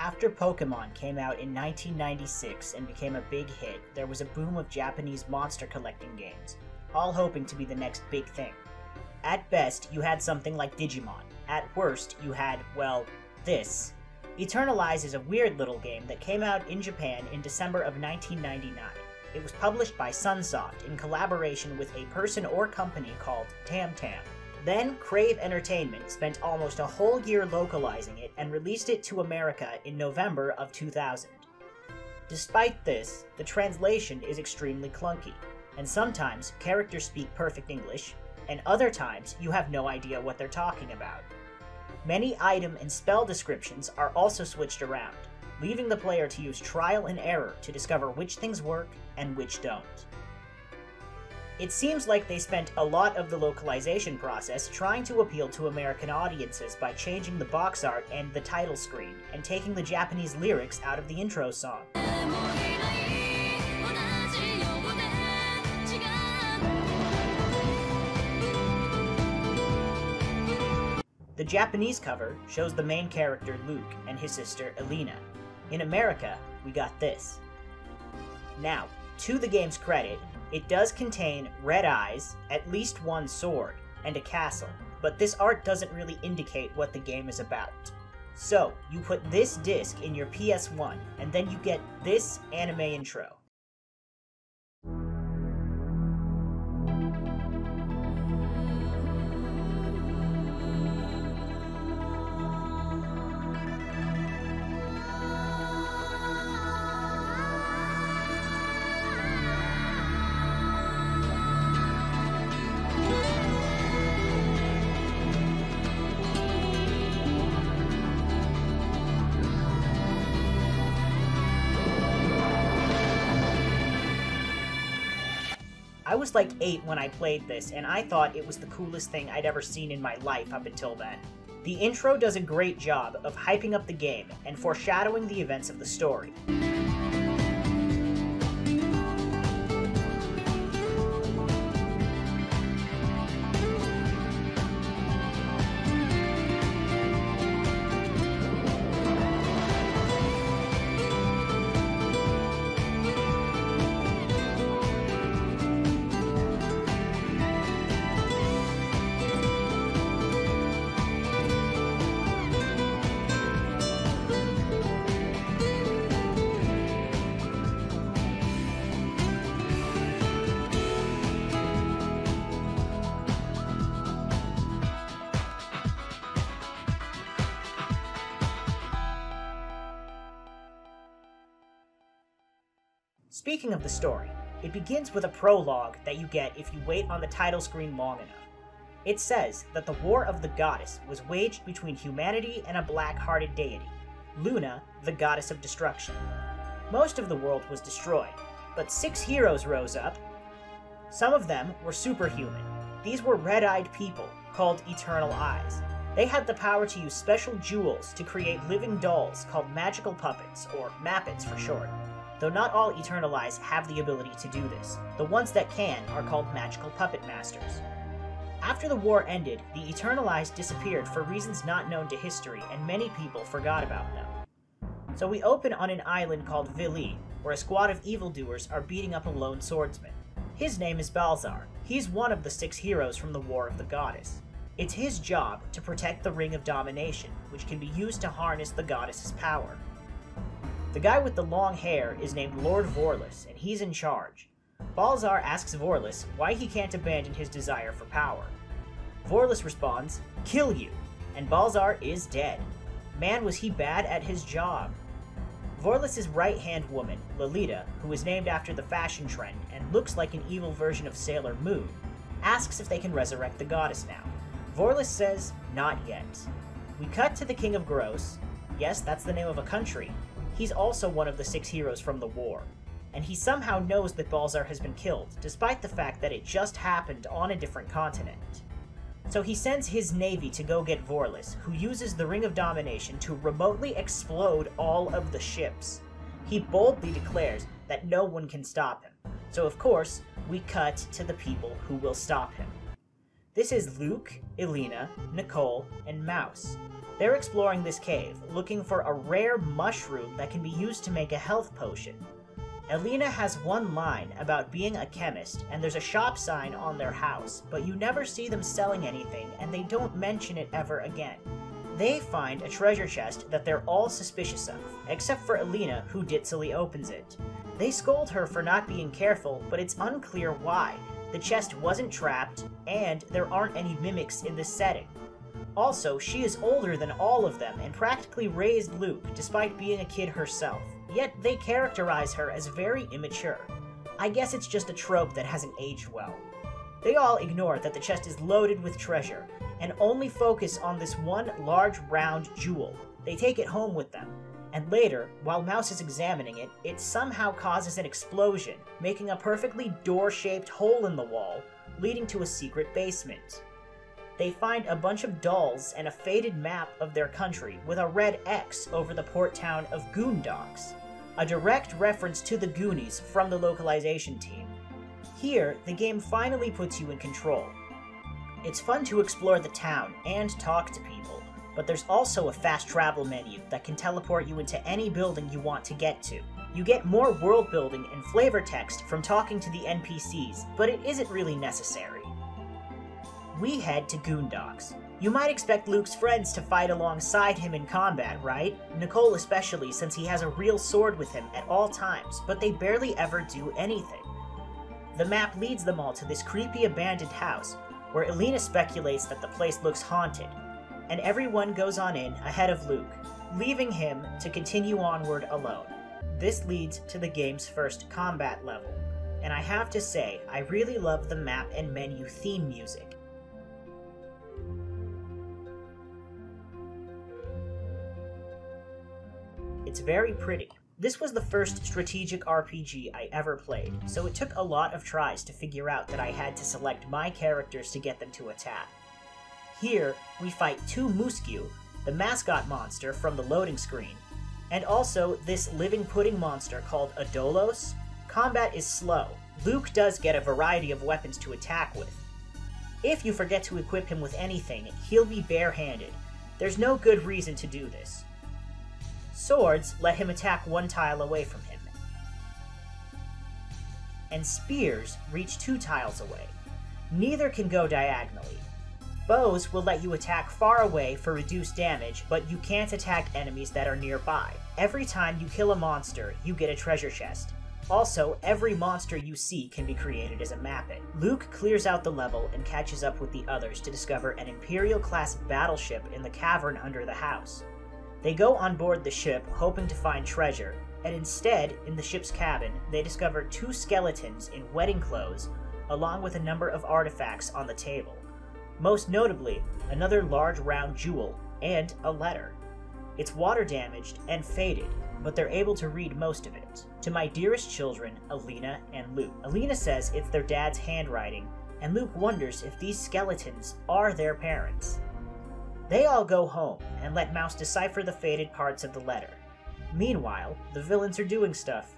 After Pokemon came out in 1996 and became a big hit, there was a boom of Japanese monster collecting games, all hoping to be the next big thing. At best, you had something like Digimon. At worst, you had, well, this. Eternalize is a weird little game that came out in Japan in December of 1999. It was published by Sunsoft in collaboration with a person or company called Tam Tam. Then, Crave Entertainment spent almost a whole year localizing it and released it to America in November of 2000. Despite this, the translation is extremely clunky, and sometimes characters speak perfect English, and other times you have no idea what they're talking about. Many item and spell descriptions are also switched around, leaving the player to use trial and error to discover which things work and which don't. It seems like they spent a lot of the localization process trying to appeal to American audiences by changing the box art and the title screen, and taking the Japanese lyrics out of the intro song. The Japanese cover shows the main character Luke and his sister Elena. In America, we got this. Now, to the game's credit, it does contain red eyes, at least one sword, and a castle, but this art doesn't really indicate what the game is about. So, you put this disc in your PS1, and then you get this anime intro. I was like 8 when I played this, and I thought it was the coolest thing I'd ever seen in my life up until then. The intro does a great job of hyping up the game and foreshadowing the events of the story. Speaking of the story, it begins with a prologue that you get if you wait on the title screen long enough. It says that the War of the Goddess was waged between humanity and a black-hearted deity, Luna, the goddess of destruction. Most of the world was destroyed, but 6 heroes rose up. Some of them were superhuman. These were red-eyed people, called Eternal Eyes. They had the power to use special jewels to create living dolls called magical puppets, or Mappets for short. Though not all Eternal Eyes have the ability to do this. The ones that can are called magical puppet masters. After the war ended, the Eternal Eyes disappeared for reasons not known to history, and many people forgot about them. So we open on an island called Vili, where a squad of evildoers are beating up a lone swordsman. His name is Balzar. He's one of the 6 heroes from the War of the Goddess. It's his job to protect the Ring of Domination, which can be used to harness the goddess's power. The guy with the long hair is named Lord Vorlis, and he's in charge. Balzar asks Vorlis why he can't abandon his desire for power. Vorlis responds, "Kill you," and Balzar is dead. Man, was he bad at his job. Vorlis' right-hand woman, Lolita, who is named after the fashion trend and looks like an evil version of Sailor Moon, asks if they can resurrect the goddess now. Vorlis says, not yet. We cut to the King of Gross. Yes, that's the name of a country. He's also one of the 6 heroes from the war, and he somehow knows that Balzar has been killed, despite the fact that it just happened on a different continent. So he sends his navy to go get Vorlis, who uses the Ring of Domination to remotely explode all of the ships. He boldly declares that no one can stop him, so of course, we cut to the people who will stop him. This is Luke, Elena, Nicole, and Mouse. They're exploring this cave, looking for a rare mushroom that can be used to make a health potion. Elena has one line about being a chemist, and there's a shop sign on their house, but you never see them selling anything, and they don't mention it ever again. They find a treasure chest that they're all suspicious of, except for Elena, who ditzily opens it. They scold her for not being careful, but it's unclear why. The chest wasn't trapped, and there aren't any mimics in this setting. Also, she is older than all of them and practically raised Luke, despite being a kid herself. Yet they characterize her as very immature. I guess it's just a trope that hasn't aged well. They all ignore that the chest is loaded with treasure, and only focus on this one large round jewel. They take it home with them, and later, while Mouse is examining it, it somehow causes an explosion, making a perfectly door-shaped hole in the wall, leading to a secret basement. They find a bunch of dolls and a faded map of their country with a red X over the port town of Goondocks, a direct reference to the Goonies from the localization team. Here, the game finally puts you in control. It's fun to explore the town and talk to people, but there's also a fast travel menu that can teleport you into any building you want to get to. You get more world building and flavor text from talking to the NPCs, but it isn't really necessary. We head to Goondocks. You might expect Luke's friends to fight alongside him in combat, right? Nicole especially, since he has a real sword with him at all times, but they barely ever do anything. The map leads them all to this creepy abandoned house, where Elena speculates that the place looks haunted, and everyone goes on in ahead of Luke, leaving him to continue onward alone. This leads to the game's first combat level, and I have to say, I really love the map and menu theme music. It's very pretty. This was the first strategic RPG I ever played, so it took a lot of tries to figure out that I had to select my characters to get them to attack. Here, we fight two Muskew, the mascot monster from the loading screen, and also this living pudding monster called Adolos. Combat is slow. Luke does get a variety of weapons to attack with. If you forget to equip him with anything, he'll be barehanded. There's no good reason to do this. Swords let him attack one tile away from him, and spears reach 2 tiles away. Neither can go diagonally. Bows will let you attack far away for reduced damage, but you can't attack enemies that are nearby. Every time you kill a monster, you get a treasure chest. Also, every monster you see can be created as a Mappet. Luke clears out the level and catches up with the others to discover an Imperial-class battleship in the cavern under the house. They go on board the ship hoping to find treasure, and instead, in the ship's cabin, they discover 2 skeletons in wedding clothes, along with a number of artifacts on the table. Most notably, another large round jewel, and a letter. It's water damaged and faded, but they're able to read most of it. To my dearest children, Elena and Luke. Elena says it's their dad's handwriting, and Luke wonders if these skeletons are their parents. They all go home and let Mouse decipher the faded parts of the letter. Meanwhile, the villains are doing stuff.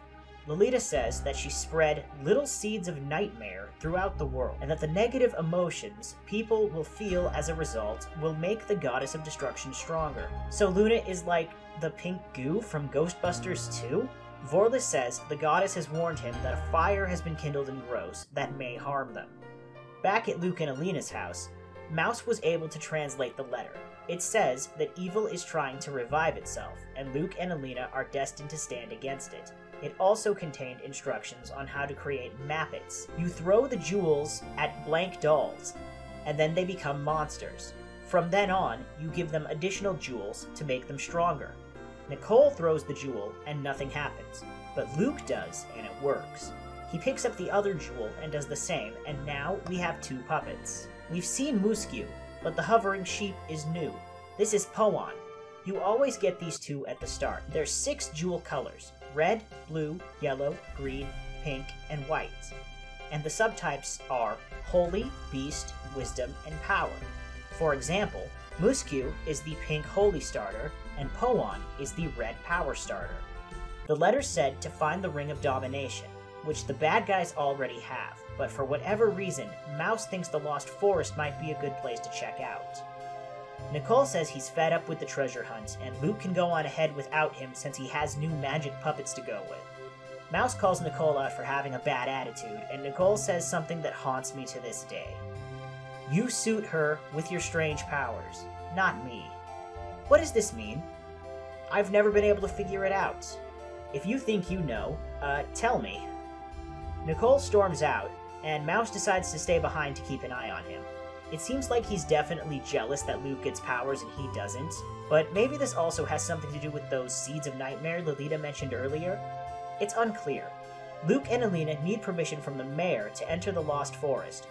Lolita says that she spread little seeds of nightmare throughout the world, and that the negative emotions people will feel as a result will make the goddess of destruction stronger. So Luna is like the pink goo from Ghostbusters 2? Vorlis says the goddess has warned him that a fire has been kindled in Gross that may harm them. Back at Luke and Elena's house, Mouse was able to translate the letter. It says that evil is trying to revive itself, and Luke and Elena are destined to stand against it. It also contained instructions on how to create Mappets. You throw the jewels at blank dolls, and then they become monsters. From then on, you give them additional jewels to make them stronger. Nicole throws the jewel, and nothing happens, but Luke does, and it works. He picks up the other jewel and does the same, and now we have 2 puppets. We've seen Muskew, but the hovering sheep is new. This is Poan. You always get these 2 at the start. There's 6 jewel colors: red, blue, yellow, green, pink, and white. And the subtypes are Holy, Beast, Wisdom, and Power. For example, Muskew is the pink Holy starter, and Poan is the red Power starter. The letter said to find the Ring of Domination. which the bad guys already have, but for whatever reason, Mouse thinks the Lost Forest might be a good place to check out. Nicole says he's fed up with the treasure hunt, and Luke can go on ahead without him since he has new magic puppets to go with. Mouse calls Nicole out for having a bad attitude, and Nicole says something that haunts me to this day. "You suit her with your strange powers, not me." What does this mean? I've never been able to figure it out. If you think you know, tell me. Nicole storms out, and Mouse decides to stay behind to keep an eye on him. It seems like he's definitely jealous that Luke gets powers and he doesn't, but maybe this also has something to do with those seeds of nightmare Lolita mentioned earlier? It's unclear. Luke and Alina need permission from the mayor to enter the Lost Forest.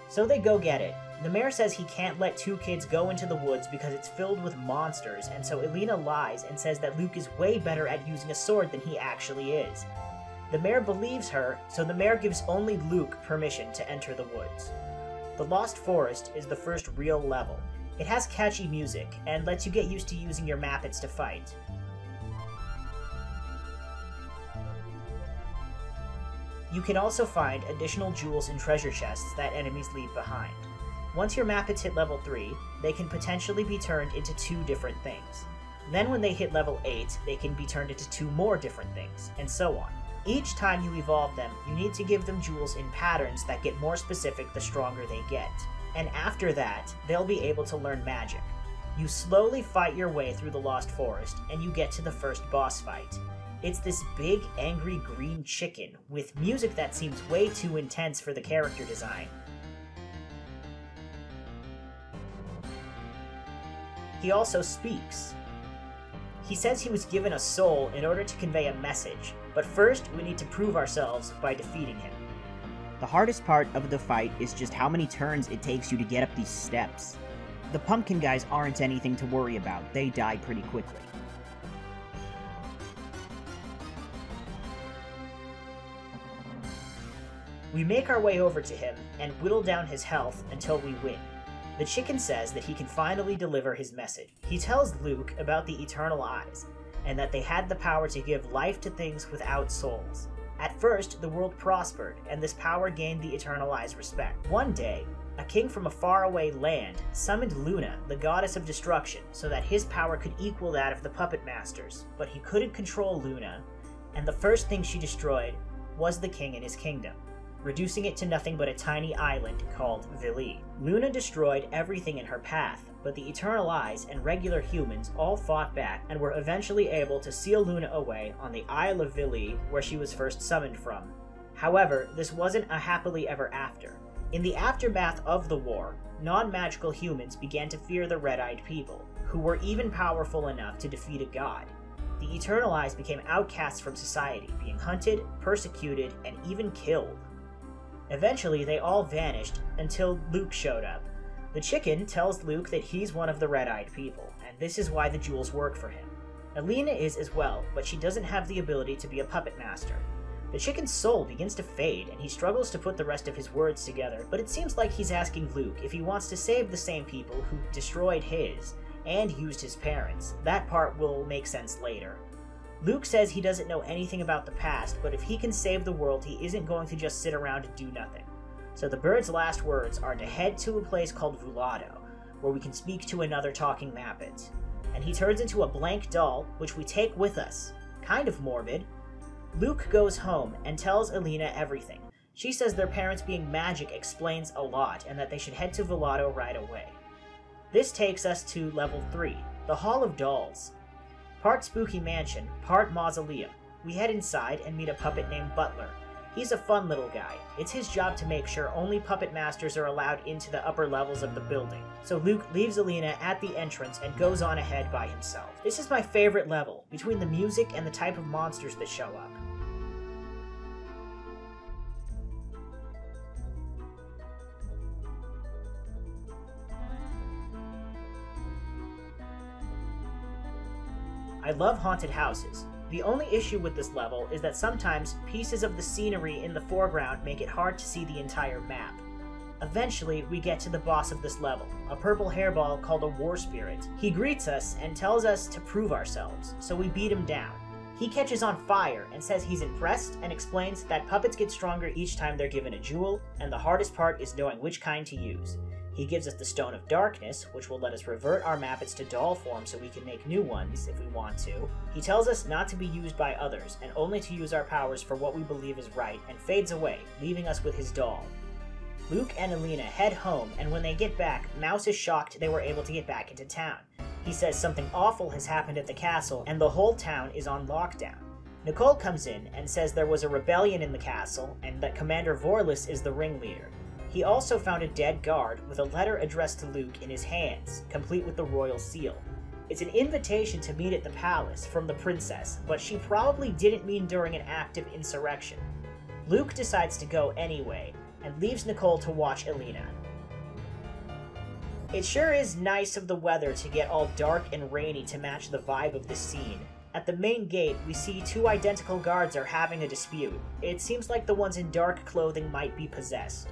So they go get it. The mayor says he can't let two kids go into the woods because it's filled with monsters, and so Alina lies and says that Luke is way better at using a sword than he actually is. The mayor believes her, so the mayor gives only Luke permission to enter the woods. The Lost Forest is the first real level. It has catchy music, and lets you get used to using your Muppets to fight. You can also find additional jewels and treasure chests that enemies leave behind. Once your Muppets hit level 3, they can potentially be turned into 2 different things. Then when they hit level 8, they can be turned into 2 more different things, and so on. Each time you evolve them, you need to give them jewels in patterns that get more specific the stronger they get. And after that, they'll be able to learn magic. You slowly fight your way through the Lost Forest, and you get to the first boss fight. It's this big, angry green chicken, with music that seems way too intense for the character design. He also speaks. He says he was given a soul in order to convey a message, but first we need to prove ourselves by defeating him. The hardest part of the fight is just how many turns it takes you to get up these steps. The pumpkin guys aren't anything to worry about, they die pretty quickly. We make our way over to him and whittle down his health until we win. The chicken says that he can finally deliver his message. He tells Luke about the Eternal Eyes, and that they had the power to give life to things without souls. At first, the world prospered, and this power gained the Eternal Eyes respect. One day, a king from a faraway land summoned Luna, the goddess of destruction, so that his power could equal that of the puppet masters, but he couldn't control Luna, and the first thing she destroyed was the king and his kingdom, reducing it to nothing but a tiny island called Vili. Luna destroyed everything in her path, but the Eternal Eyes and regular humans all fought back and were eventually able to seal Luna away on the Isle of Vili, where she was first summoned from. However, this wasn't a happily ever after. In the aftermath of the war, non-magical humans began to fear the Red-Eyed People, who were even powerful enough to defeat a god. The Eternal Eyes became outcasts from society, being hunted, persecuted, and even killed. Eventually, they all vanished until Luke showed up. The chicken tells Luke that he's one of the Red-Eyed People, and this is why the jewels work for him. Alina is as well, but she doesn't have the ability to be a puppet master. The chicken's soul begins to fade, and he struggles to put the rest of his words together, but it seems like he's asking Luke if he wants to save the same people who destroyed his, and used his parents. That part will make sense later. Luke says he doesn't know anything about the past, but if he can save the world, he isn't going to just sit around and do nothing. So the bird's last words are to head to a place called Vulado, where we can speak to another talking Muppet. And he turns into a blank doll, which we take with us. Kind of morbid. Luke goes home and tells Alina everything. She says their parents being magic explains a lot, and that they should head to Vulado right away. This takes us to level 3, the Hall of Dolls. Part spooky mansion, part mausoleum. We head inside and meet a puppet named Butler. He's a fun little guy. It's his job to make sure only puppet masters are allowed into the upper levels of the building. So Luke leaves Alina at the entrance and goes on ahead by himself. This is my favorite level, between the music and the type of monsters that show up. I love haunted houses. The only issue with this level is that sometimes pieces of the scenery in the foreground make it hard to see the entire map. Eventually, we get to the boss of this level, a purple hairball called a War Spirit. He greets us and tells us to prove ourselves, so we beat him down. He catches on fire and says he's impressed and explains that puppets get stronger each time they're given a jewel, and the hardest part is knowing which kind to use. He gives us the Stone of Darkness, which will let us revert our Mappets to doll form so we can make new ones if we want to. He tells us not to be used by others, and only to use our powers for what we believe is right, and fades away, leaving us with his doll. Luke and Alina head home, and when they get back, Mouse is shocked they were able to get back into town. He says something awful has happened at the castle, and the whole town is on lockdown. Nicole comes in and says there was a rebellion in the castle, and that Commander Vorlis is the ringleader. He also found a dead guard with a letter addressed to Luke in his hands, complete with the royal seal. It's an invitation to meet at the palace from the princess, but she probably didn't mean during an active insurrection. Luke decides to go anyway, and leaves Nicole to watch Alina. It sure is nice of the weather to get all dark and rainy to match the vibe of the scene. At the main gate, we see two identical guards are having a dispute. It seems like the ones in dark clothing might be possessed.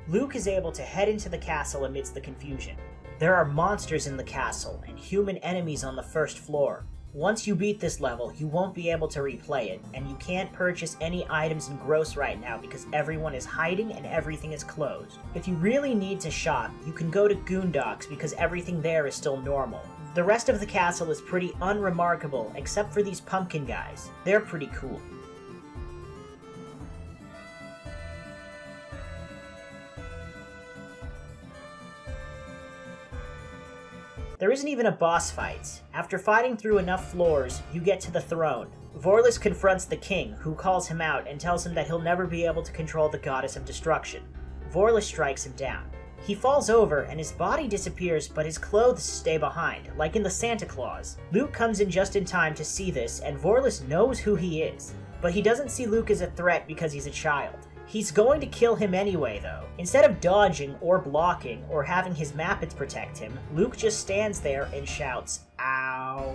Luke is able to head into the castle amidst the confusion. There are monsters in the castle, and human enemies on the first floor. Once you beat this level, you won't be able to replay it, and you can't purchase any items in Gross right now because everyone is hiding and everything is closed. If you really need to shop, you can go to Goondocks because everything there is still normal. The rest of the castle is pretty unremarkable except for these pumpkin guys. They're pretty cool. There isn't even a boss fight. After fighting through enough floors, you get to the throne. Vorlis confronts the king, who calls him out and tells him that he'll never be able to control the goddess of destruction. Vorlis strikes him down. He falls over and his body disappears, but his clothes stay behind, like in the Santa Claus. Luke comes in just in time to see this, and Vorlis knows who he is. But he doesn't see Luke as a threat because he's a child. He's going to kill him anyway, though. Instead of dodging or blocking or having his Mappets protect him, Luke just stands there and shouts, "Ow,"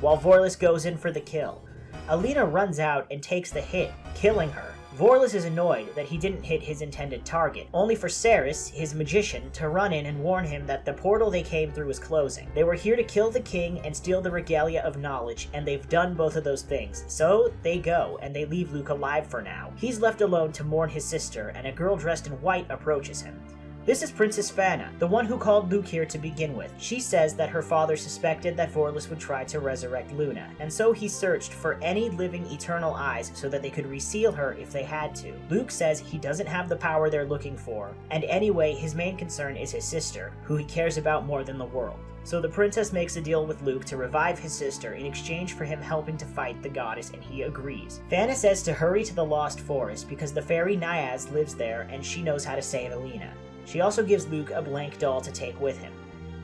while Vorlis goes in for the kill. Alina runs out and takes the hit, killing her. Vorlis is annoyed that he didn't hit his intended target, only for Ceres, his magician, to run in and warn him that the portal they came through is closing. They were here to kill the king and steal the regalia of knowledge, and they've done both of those things. So they go, and they leave Luke alive for now. He's left alone to mourn his sister, and a girl dressed in white approaches him. This is Princess Fana, the one who called Luke here to begin with. She says that her father suspected that Vorlis would try to resurrect Luna, and so he searched for any living eternal eyes so that they could reseal her if they had to. Luke says he doesn't have the power they're looking for, and anyway, his main concern is his sister, who he cares about more than the world. So the princess makes a deal with Luke to revive his sister in exchange for him helping to fight the goddess, and he agrees. Fana says to hurry to the Lost Forest because the fairy Niaz lives there and she knows how to save Alina. She also gives Luke a blank doll to take with him.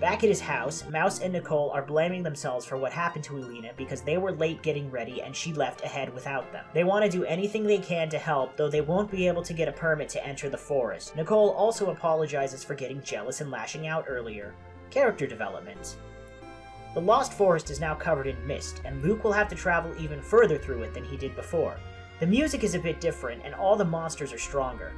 Back at his house, Mouse and Nicole are blaming themselves for what happened to Alina because they were late getting ready and she left ahead without them. They want to do anything they can to help, though they won't be able to get a permit to enter the forest. Nicole also apologizes for getting jealous and lashing out earlier. Character development. The Lost Forest is now covered in mist, and Luke will have to travel even further through it than he did before. The music is a bit different, and all the monsters are stronger.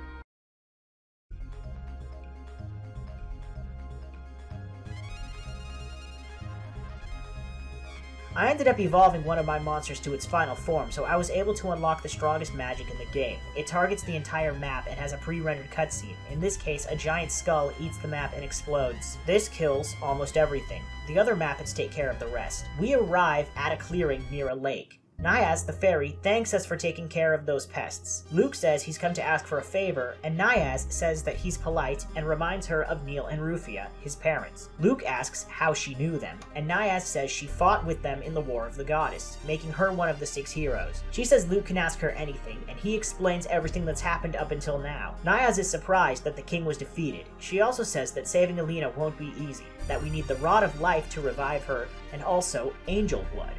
I ended up evolving one of my monsters to its final form, so I was able to unlock the strongest magic in the game. It targets the entire map and has a pre-rendered cutscene. In this case, a giant skull eats the map and explodes. This kills almost everything. The other Mappets take care of the rest. We arrive at a clearing near a lake. Niaz, the fairy, thanks us for taking care of those pests. Luke says he's come to ask for a favor, and Niaz says that he's polite and reminds her of Neil and Rufia, his parents. Luke asks how she knew them, and Niaz says she fought with them in the War of the Goddess, making her one of the 6 heroes. She says Luke can ask her anything, and he explains everything that's happened up until now. Niaz is surprised that the king was defeated. She also says that saving Alina won't be easy, that we need the Rod of Life to revive her, and also angel blood.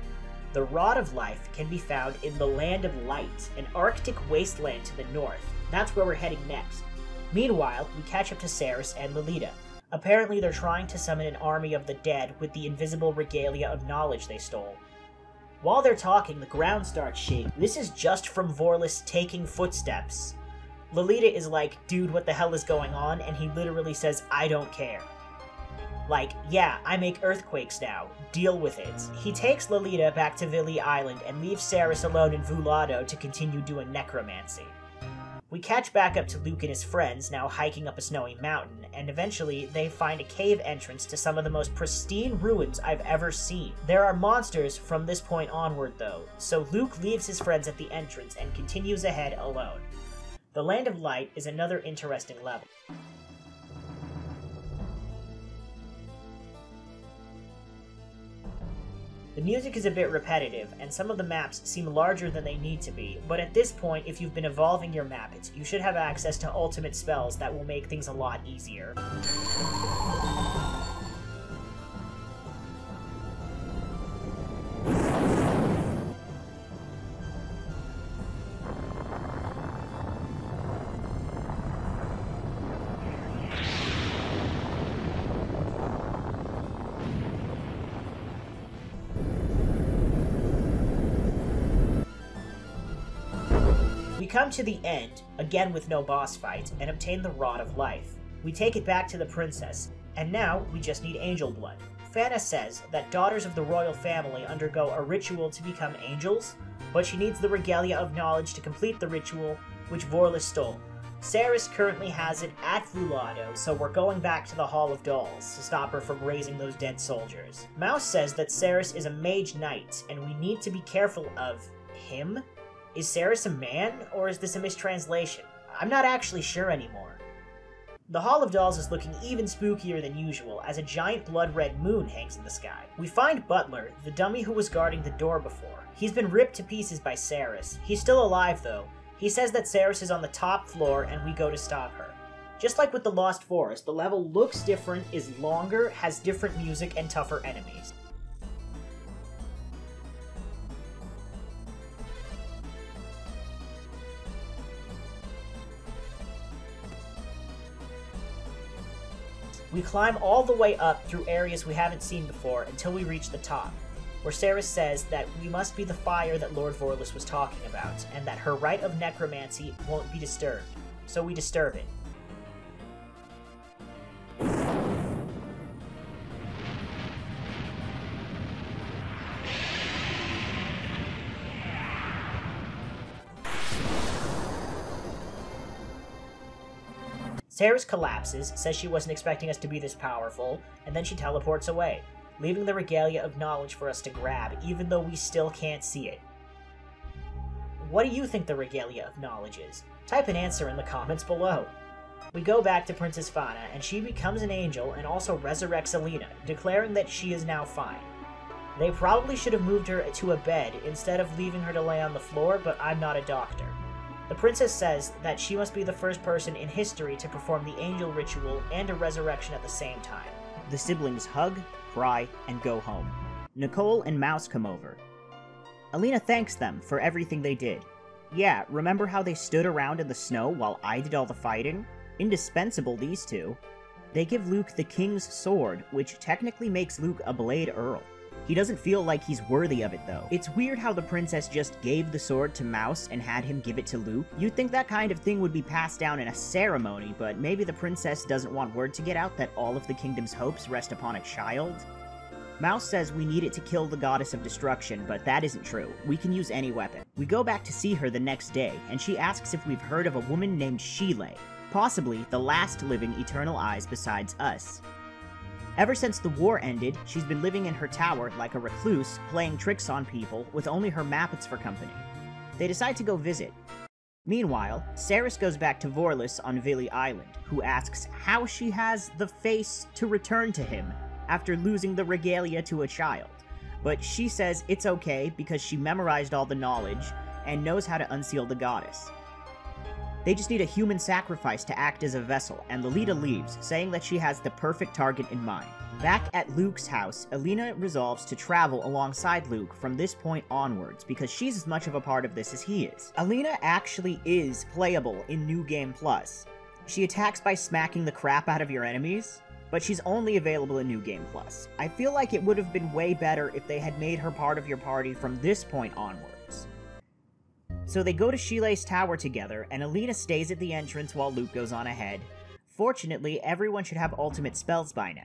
The Rod of Life can be found in the Land of Light, an Arctic wasteland to the north. That's where we're heading next. Meanwhile, we catch up to Ceres and Lolita. Apparently they're trying to summon an army of the dead with the invisible regalia of knowledge they stole. While they're talking, the ground starts shaking. This is just from Vorlis taking footsteps. Lolita is like, "Dude, what the hell is going on?" And he literally says, "I don't care." Like, yeah, I make earthquakes now, deal with it. He takes Lolita back to Vili Island and leaves Ceres alone in Vulado to continue doing necromancy. We catch back up to Luke and his friends, now hiking up a snowy mountain, and eventually they find a cave entrance to some of the most pristine ruins I've ever seen. There are monsters from this point onward though, so Luke leaves his friends at the entrance and continues ahead alone. The Land of Light is another interesting level. The music is a bit repetitive, and some of the maps seem larger than they need to be, but at this point, if you've been evolving your map, you should have access to ultimate spells that will make things a lot easier. We come to the end, again with no boss fight, and obtain the Rod of Life. We take it back to the princess, and now we just need angel blood. Fana says that daughters of the royal family undergo a ritual to become angels, but she needs the Regalia of Knowledge to complete the ritual, which Vorlis stole. Ceres currently has it at Vulado, so we're going back to the Hall of Dolls to stop her from raising those dead soldiers. Mouse says that Ceres is a mage knight, and we need to be careful of him? Is Ceres a man, or is this a mistranslation? I'm not actually sure anymore. The Hall of Dolls is looking even spookier than usual, as a giant blood-red moon hangs in the sky. We find Butler, the dummy who was guarding the door before. He's been ripped to pieces by Ceres. He's still alive, though. He says that Ceres is on the top floor, and we go to stop her. Just like with the Lost Forest, the level looks different, is longer, has different music, and tougher enemies. We climb all the way up through areas we haven't seen before until we reach the top, where Ceres says that we must be the fire that Lord Vorlis was talking about, and that her rite of necromancy won't be disturbed. So we disturb it. Ceres collapses, says she wasn't expecting us to be this powerful, and then she teleports away, leaving the Regalia of Knowledge for us to grab, even though we still can't see it. What do you think the Regalia of Knowledge is? Type an answer in the comments below. We go back to Princess Fana, and she becomes an angel and also resurrects Alina, declaring that she is now fine. They probably should have moved her to a bed instead of leaving her to lay on the floor, but I'm not a doctor. The princess says that she must be the first person in history to perform the angel ritual and a resurrection at the same time. The siblings hug, cry, and go home. Nicole and Mouse come over. Alina thanks them for everything they did. Yeah, remember how they stood around in the snow while I did all the fighting? Indispensable, these two. They give Luke the King's Sword, which technically makes Luke a Blade Earl. He doesn't feel like he's worthy of it, though. It's weird how the princess just gave the sword to Mouse and had him give it to Luke. You'd think that kind of thing would be passed down in a ceremony, but maybe the princess doesn't want word to get out that all of the kingdom's hopes rest upon a child? Mouse says we need it to kill the goddess of destruction, but that isn't true. We can use any weapon. We go back to see her the next day, and she asks if we've heard of a woman named Shile, possibly the last living Eternal Eyes besides us. Ever since the war ended, she's been living in her tower like a recluse, playing tricks on people, with only her Mappets for company. They decide to go visit. Meanwhile, Ceres goes back to Vorlis on Vili Island, who asks how she has the face to return to him after losing the regalia to a child. But she says it's okay because she memorized all the knowledge and knows how to unseal the goddess. They just need a human sacrifice to act as a vessel, and Lolita leaves, saying that she has the perfect target in mind. Back at Luke's house, Alina resolves to travel alongside Luke from this point onwards, because she's as much of a part of this as he is. Alina actually is playable in New Game Plus. She attacks by smacking the crap out of your enemies, but she's only available in New Game Plus. I feel like it would have been way better if they had made her part of your party from this point onwards. So they go to Shile's tower together, and Alina stays at the entrance while Luke goes on ahead. Fortunately, everyone should have ultimate spells by now.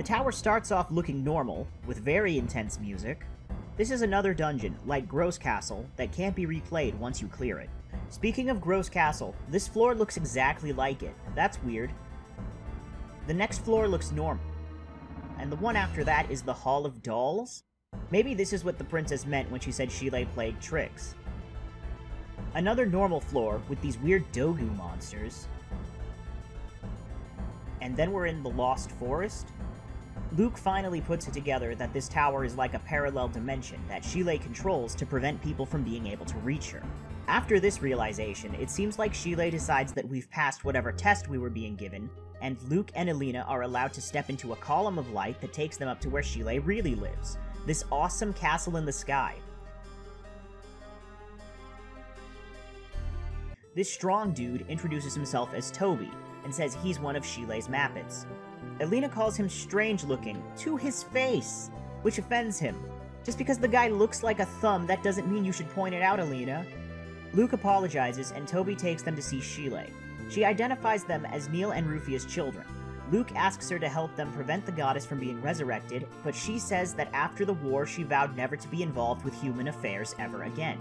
tower starts off looking normal, with very intense music. This is another dungeon, like Gross Castle, that can't be replayed once you clear it. Speaking of Gross Castle, this floor looks exactly like it. That's weird. The next floor looks normal. And the one after that is the Hall of Dolls? Maybe this is what the princess meant when she said Shile played tricks. Another normal floor with these weird Dogu monsters. And then we're in the Lost Forest. Luke finally puts it together that this tower is like a parallel dimension that Shile controls to prevent people from being able to reach her. After this realization, it seems like Shile decides that we've passed whatever test we were being given, and Luke and Alina are allowed to step into a column of light that takes them up to where Shile really lives. This awesome castle in the sky. This strong dude introduces himself as Toby, and says he's one of Shile's Mappets. Alina calls him strange looking, to his face, which offends him. Just because the guy looks like a thumb, that doesn't mean you should point it out, Alina. Luke apologizes, and Toby takes them to see Shile. She identifies them as Neil and Rufia's children. Luke asks her to help them prevent the goddess from being resurrected, but she says that after the war she vowed never to be involved with human affairs ever again.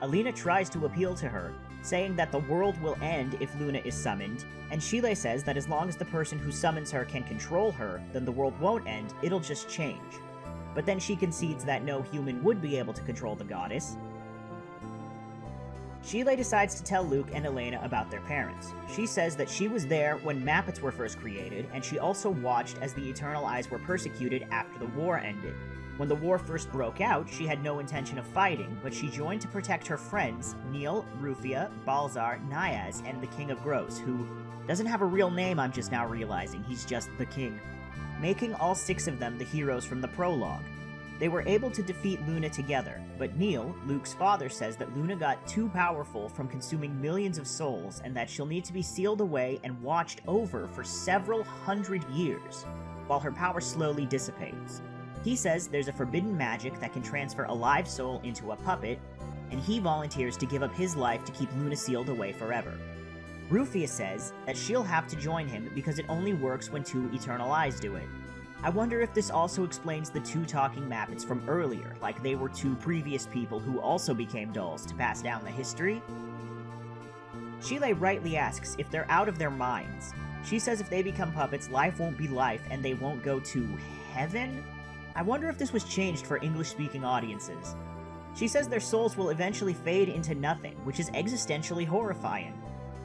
Alina tries to appeal to her, saying that the world will end if Luna is summoned, and Shile says that as long as the person who summons her can control her, then the world won't end, it'll just change. But then she concedes that no human would be able to control the goddess. Shile decides to tell Luke and Elena about their parents. She says that she was there when Mappets were first created, and she also watched as the Eternal Eyes were persecuted after the war ended. When the war first broke out, she had no intention of fighting, but she joined to protect her friends, Neil, Rufia, Balzar, Niaz, and the King of Gross, who doesn't have a real name, I'm just now realizing, he's just the king, making all 6 of them the heroes from the prologue. They were able to defeat Luna together, but Neil, Luke's father, says that Luna got too powerful from consuming millions of souls, and that she'll need to be sealed away and watched over for several hundred years, while her power slowly dissipates. He says there's a forbidden magic that can transfer a live soul into a puppet, and he volunteers to give up his life to keep Luna sealed away forever. Rufia says that she'll have to join him because it only works when 2 Eternal Eyes do it. I wonder if this also explains the 2 talking Mappets from earlier, like they were 2 previous people who also became dolls to pass down the history? Shile rightly asks if they're out of their minds. She says if they become puppets, life won't be life and they won't go to heaven? I wonder if this was changed for English-speaking audiences. She says their souls will eventually fade into nothing, which is existentially horrifying.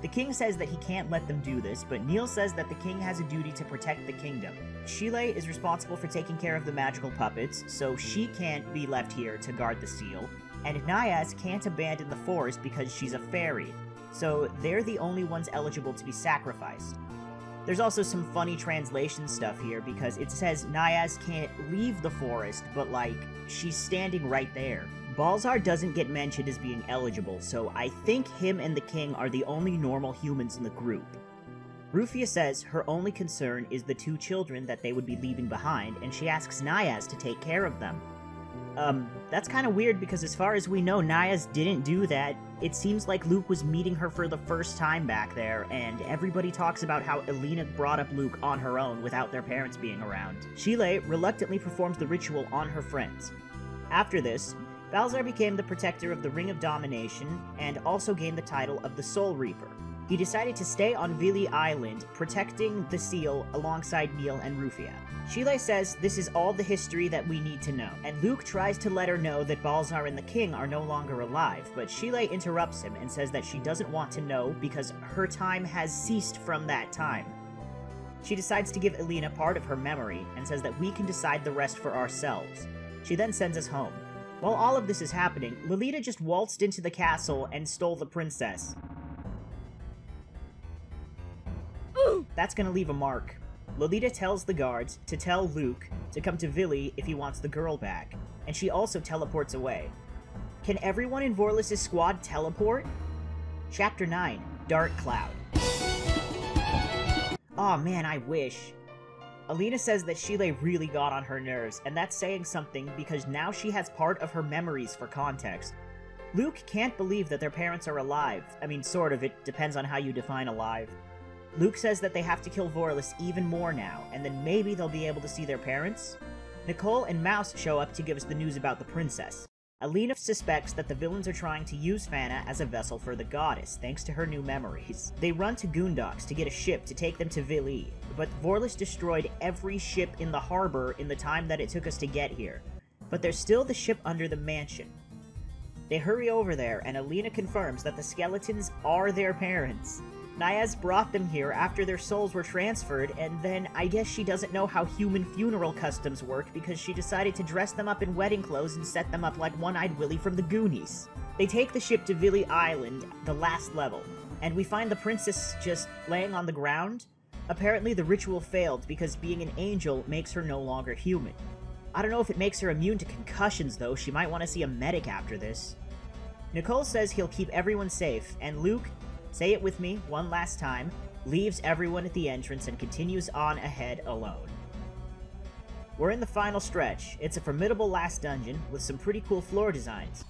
The king says that he can't let them do this, but Neil says that the king has a duty to protect the kingdom. Shile is responsible for taking care of the magical puppets, so she can't be left here to guard the seal, and Niaz can't abandon the forest because she's a fairy, so they're the only ones eligible to be sacrificed. There's also some funny translation stuff here, because it says Niaz can't leave the forest, but like, she's standing right there. Balzar doesn't get mentioned as being eligible, so I think him and the king are the only normal humans in the group. Rufia says her only concern is the 2 children that they would be leaving behind, and she asks Niaz to take care of them. That's kinda weird because as far as we know, Niaz didn't do that. It seems like Luke was meeting her for the first time back there, and everybody talks about how Alina brought up Luke on her own without their parents being around. Shile reluctantly performs the ritual on her friends. After this, Balzar became the protector of the Ring of Domination, and also gained the title of the Soul Reaper. He decided to stay on Vili Island, protecting the seal alongside Neil and Rufia. Shile says this is all the history that we need to know, and Luke tries to let her know that Balzar and the king are no longer alive, but Shile interrupts him and says that she doesn't want to know because her time has ceased from that time. She decides to give Alina part of her memory, and says that we can decide the rest for ourselves. She then sends us home. While all of this is happening, Lolita just waltzed into the castle and stole the princess. That's gonna leave a mark. Lolita tells the guards to tell Luke to come to Vili if he wants the girl back, and she also teleports away. Can everyone in Vorlis' squad teleport? Chapter 9, Dark Cloud. Aw man, I wish. Alina says that Shile really got on her nerves, and that's saying something because now she has part of her memories for context. Luke can't believe that their parents are alive. I mean, sort of, it depends on how you define alive. Luke says that they have to kill Vorlis even more now, and then maybe they'll be able to see their parents. Nicole and Mouse show up to give us the news about the princess. Alina suspects that the villains are trying to use Fana as a vessel for the goddess, thanks to her new memories. They run to Goondocks to get a ship to take them to Vili, but Vorlis destroyed every ship in the harbor in the time that it took us to get here. But there's still the ship under the mansion. They hurry over there, and Alina confirms that the skeletons are their parents. Niaz brought them here after their souls were transferred, and then I guess she doesn't know how human funeral customs work because she decided to dress them up in wedding clothes and set them up like One-Eyed Willy from the Goonies. They take the ship to Vili Island, the last level, and we find the princess just laying on the ground. Apparently the ritual failed because being an angel makes her no longer human. I don't know if it makes her immune to concussions though, she might want to see a medic after this. Nicole says he'll keep everyone safe, and Luke, say it with me one last time, leaves everyone at the entrance and continues on ahead alone. We're in the final stretch. It's a formidable last dungeon with some pretty cool floor designs.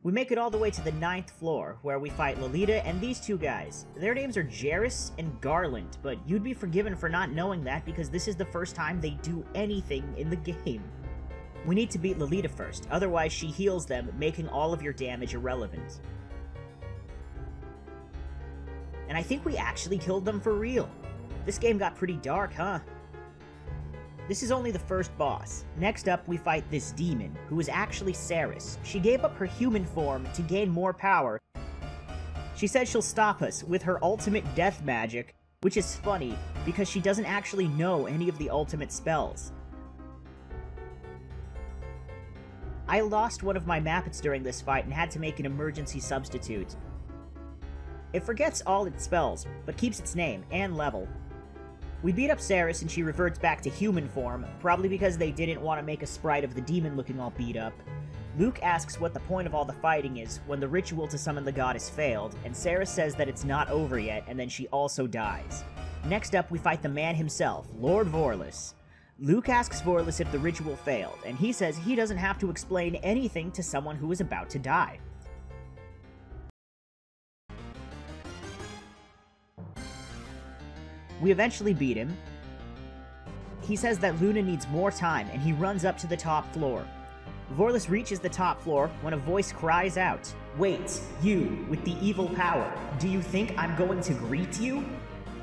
We make it all the way to the 9th floor, where we fight Lolita and these two guys. Their names are Jairus and Garland, but you'd be forgiven for not knowing that because this is the first time they do anything in the game. We need to beat Lolita first, otherwise she heals them, making all of your damage irrelevant. And I think we actually killed them for real. This game got pretty dark, huh? This is only the first boss. Next up, we fight this demon, who is actually Ceres. She gave up her human form to gain more power. She said she'll stop us with her ultimate death magic, which is funny, because she doesn't actually know any of the ultimate spells. I lost one of my Mappets during this fight and had to make an emergency substitute. It forgets all its spells, but keeps its name and level. We beat up Ceres and she reverts back to human form, probably because they didn't want to make a sprite of the demon looking all beat up. Luke asks what the point of all the fighting is when the ritual to summon the goddess failed, and Ceres says that it's not over yet, and then she also dies. Next up, we fight the man himself, Lord Vorlis. Luke asks Vorlis if the ritual failed, and he says he doesn't have to explain anything to someone who is about to die. We eventually beat him. He says that Luna needs more time, and he runs up to the top floor. Vorlis reaches the top floor when a voice cries out, "Wait, you, with the evil power, do you think I'm going to greet you?"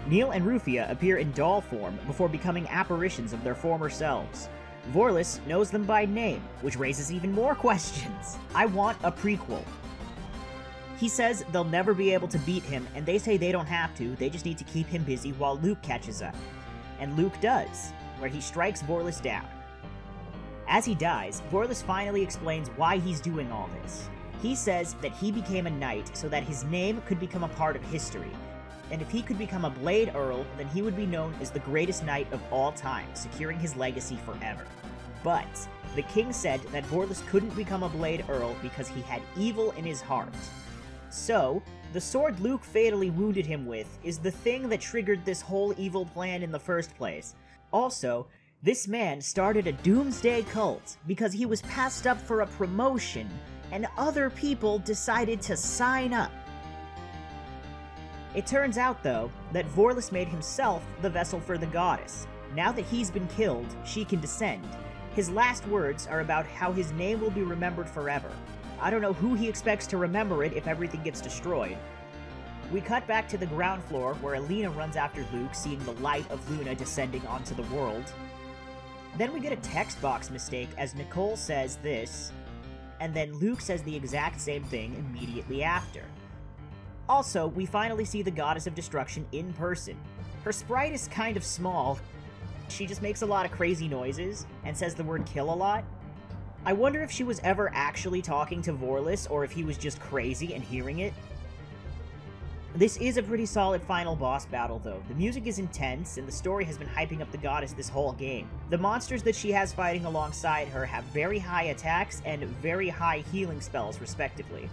Neil and Rufia appear in doll form before becoming apparitions of their former selves. Vorlis knows them by name, which raises even more questions. I want a prequel. He says they'll never be able to beat him, and they say they don't have to, they just need to keep him busy while Luke catches up. And Luke does, where he strikes Vorlis down. As he dies, Vorlis finally explains why he's doing all this. He says that he became a knight so that his name could become a part of history, and if he could become a Blade Earl, then he would be known as the greatest knight of all time, securing his legacy forever. But the king said that Vorlis couldn't become a Blade Earl because he had evil in his heart. So, the sword Luke fatally wounded him with is the thing that triggered this whole evil plan in the first place. Also, this man started a doomsday cult because he was passed up for a promotion, and other people decided to sign up. It turns out, though, that Vorlis made himself the vessel for the goddess. Now that he's been killed, she can descend. His last words are about how his name will be remembered forever. I don't know who he expects to remember it if everything gets destroyed. We cut back to the ground floor, where Alina runs after Luke, seeing the light of Luna descending onto the world. Then we get a text box mistake as Nicole says this, and then Luke says the exact same thing immediately after. Also, we finally see the Goddess of Destruction in person. Her sprite is kind of small. She just makes a lot of crazy noises, and says the word kill a lot. I wonder if she was ever actually talking to Vorlis, or if he was just crazy and hearing it. This is a pretty solid final boss battle, though. The music is intense, and the story has been hyping up the goddess this whole game. The monsters that she has fighting alongside her have very high attacks and very high healing spells, respectively.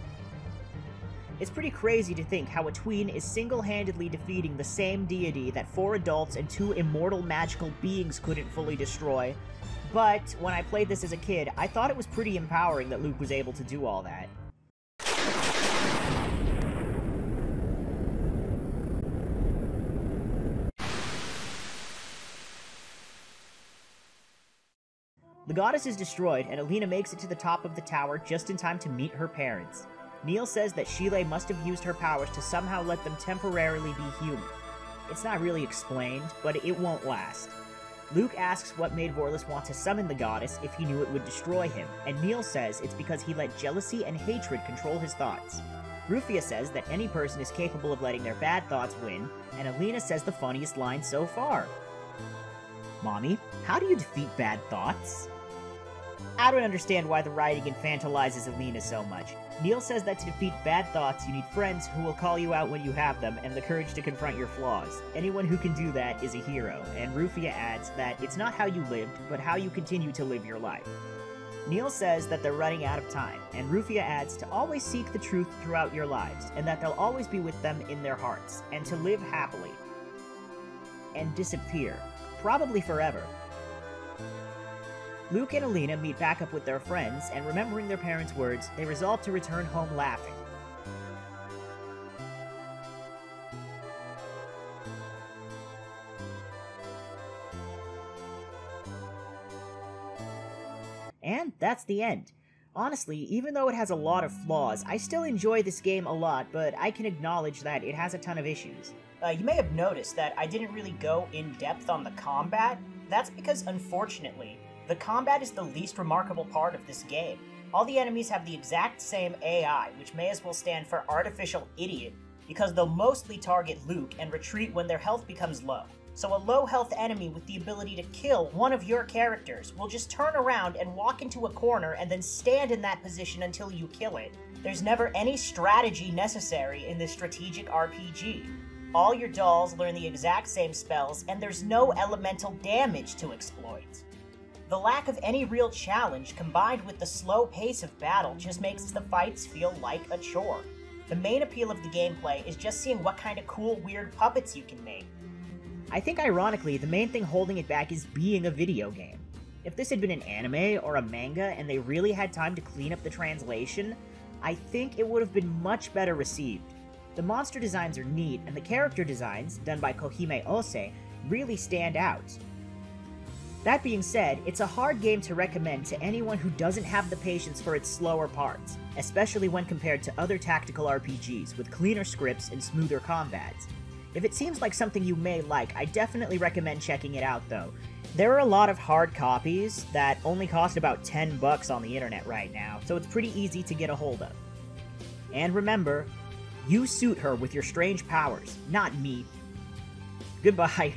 It's pretty crazy to think how a tween is single-handedly defeating the same deity that 4 adults and 2 immortal magical beings couldn't fully destroy, but when I played this as a kid, I thought it was pretty empowering that Luke was able to do all that. The goddess is destroyed, and Alina makes it to the top of the tower just in time to meet her parents. Neil says that Sheila must have used her powers to somehow let them temporarily be human. It's not really explained, but it won't last. Luke asks what made Vorlis want to summon the goddess if he knew it would destroy him, and Neil says it's because he let jealousy and hatred control his thoughts. Rufia says that any person is capable of letting their bad thoughts win, and Alina says the funniest line so far. Mommy, how do you defeat bad thoughts? I don't understand why the writing infantilizes Alina so much. Neil says that to defeat bad thoughts, you need friends who will call you out when you have them, and the courage to confront your flaws. Anyone who can do that is a hero, and Rufia adds that it's not how you lived, but how you continue to live your life. Neil says that they're running out of time, and Rufia adds to always seek the truth throughout your lives, and that they'll always be with them in their hearts, and to live happily. And disappear. Probably forever. Luke and Alina meet back up with their friends, and remembering their parents' words, they resolve to return home laughing. And that's the end. Honestly, even though it has a lot of flaws, I still enjoy this game a lot, but I can acknowledge that it has a ton of issues. You may have noticed that I didn't really go in depth on the combat. That's because, unfortunately, the combat is the least remarkable part of this game. All the enemies have the exact same AI, which may as well stand for Artificial Idiot, because they'll mostly target Luke and retreat when their health becomes low. So a low health enemy with the ability to kill one of your characters will just turn around and walk into a corner and then stand in that position until you kill it. There's never any strategy necessary in this strategic RPG. All your dolls learn the exact same spells, and there's no elemental damage to exploit. The lack of any real challenge, combined with the slow pace of battle, just makes the fights feel like a chore. The main appeal of the gameplay is just seeing what kind of cool, weird puppets you can make. I think ironically, the main thing holding it back is being a video game. If this had been an anime or a manga and they really had time to clean up the translation, I think it would have been much better received. The monster designs are neat, and the character designs, done by Kohime Ose, really stand out. That being said, it's a hard game to recommend to anyone who doesn't have the patience for its slower parts, especially when compared to other tactical RPGs with cleaner scripts and smoother combats. If it seems like something you may like, I definitely recommend checking it out though. There are a lot of hard copies that only cost about $10 on the internet right now, so it's pretty easy to get a hold of. And remember, you suit her with your strange powers, not me. Goodbye.